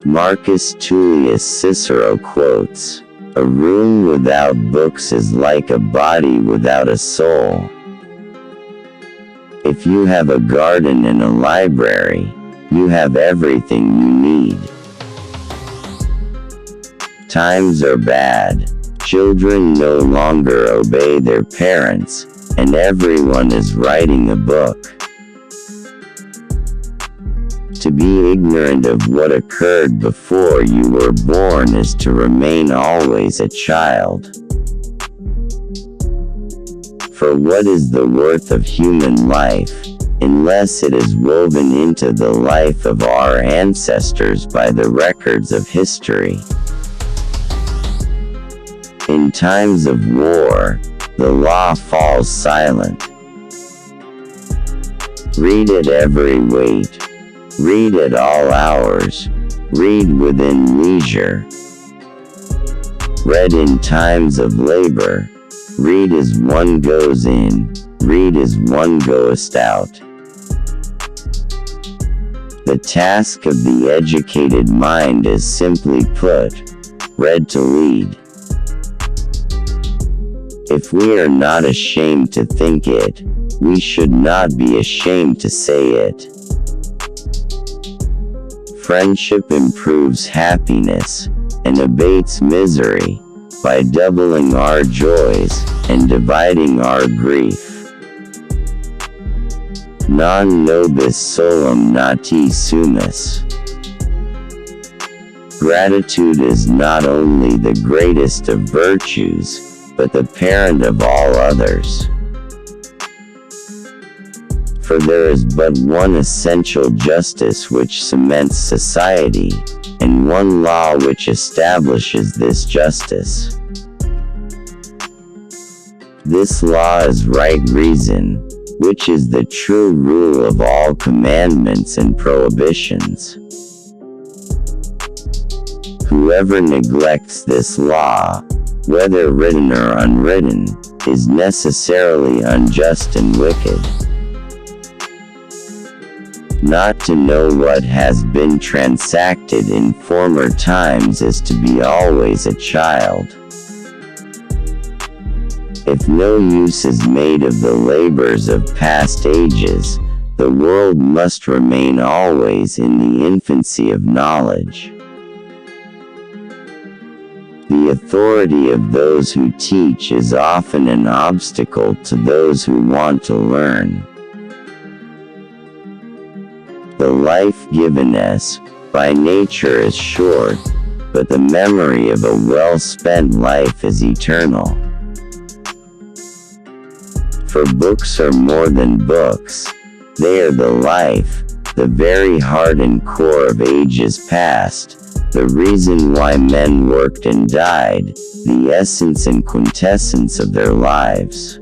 Marcus Tullius Cicero quotes, "A room without books is like a body without a soul." If you have a garden and a library, you have everything you need. Times are bad. Children no longer obey their parents, and everyone is writing a book. To be ignorant of what occurred before you were born is to remain always a child. For what is the worth of human life, unless it is woven into the life of our ancestors by the records of history? In times of war, the law falls silent. Read at every wait. Read at all hours. Read within leisure. Read in times of labor. Read as one goes in. Read as one goeth out. The task of the educated mind is simply put, read to lead. If we are not ashamed to think it, we should not be ashamed to say it. Friendship improves happiness, and abates misery, by doubling our joys, and dividing our grief. Non nobis solum nati sumus. Gratitude is not only the greatest of virtues, but the parent of all others. For there is but one essential justice which cements society, and one law which establishes this justice. This law is right reason, which is the true rule of all commandments and prohibitions. Whoever neglects this law, whether written or unwritten, is necessarily unjust and wicked. Not to know what has been transacted in former times is to be always a child. If no use is made of the labors of past ages, the world must remain always in the infancy of knowledge. The authority of those who teach is often an obstacle to those who want to learn. The life given us, by nature is short, but the memory of a well-spent life is eternal. For books are more than books, they are the life, the very heart and core of ages past, the reason why men worked and died, the essence and quintessence of their lives.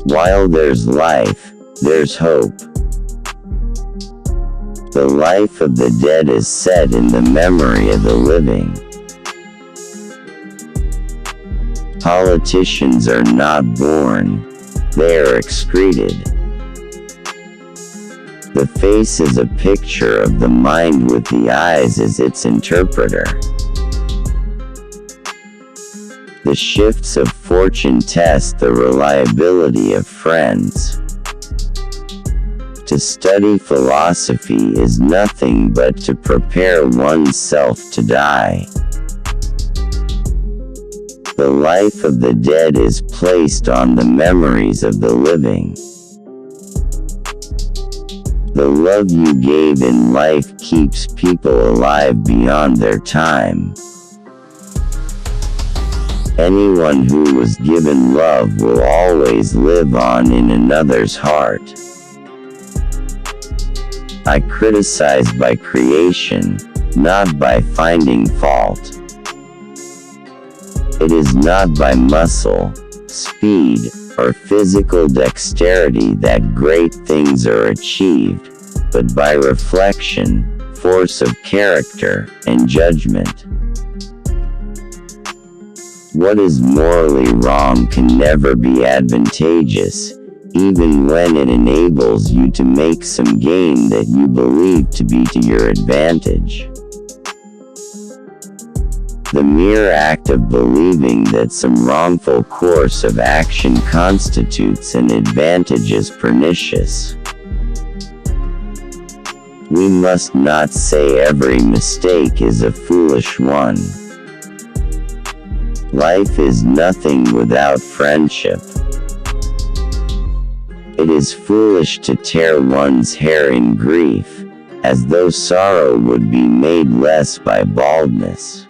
While there's life, there's hope. The life of the dead is set in the memory of the living. Politicians are not born, they are excreted. The face is a picture of the mind with the eyes as its interpreter. The shifts of fortune test the reliability of friends. To study philosophy is nothing but to prepare oneself to die. The life of the dead is placed on the memories of the living. The love you gave in life keeps people alive beyond their time. Anyone who was given love will always live on in another's heart. I criticize by creation, not by finding fault. It is not by muscle, speed, or physical dexterity that great things are achieved, but by reflection, force of character, and judgment. What is morally wrong can never be advantageous, even when it enables you to make some gain that you believe to be to your advantage. The mere act of believing that some wrongful course of action constitutes an advantage is pernicious. We must not say every mistake is a foolish one. Life is nothing without friendship. It is foolish to tear one's hair in grief, as though sorrow would be made less by baldness.